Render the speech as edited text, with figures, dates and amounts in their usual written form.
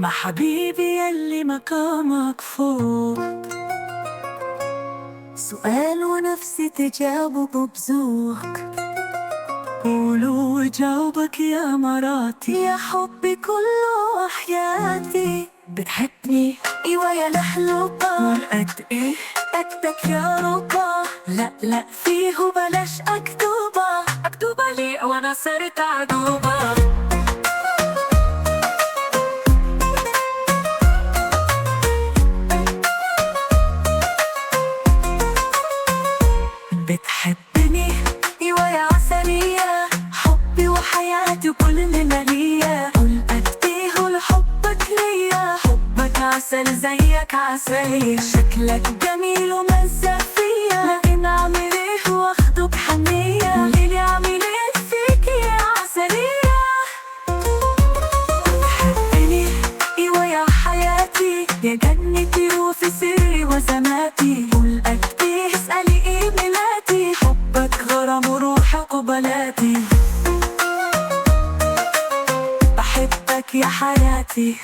مع حبيبي يلي مقامك فوق. سؤال ونفسي تجاوبه بذوق، قولوا وجاوبك يا مراتي، يا حبي كله حياتي. بتحبني؟ ايوه يا لحلوبة. قد ايه؟ قدك يا ربا. لا لا فيه بلاش اكتوبة لي وانا صرت عدوبة. بتحبني؟ ايوه يا عسلية، حبي وحياتي وكل اللي ليا. قول قد ايه لحبك ليا، حبك عسل زيك عسلية. شكلك جميل وملزق فيا، لكن اعمل ايه واخده بحنية. قوليلي اعمل ايه فيك يا عسلية. بتحبني؟ ايوه يا حياتي، يا جنتي وفي سري وزماتي. قول قد ايه، اسألي ايه ميلاتي، حبك غرام وروحي وقبلاتي. بحبك يا حياتي.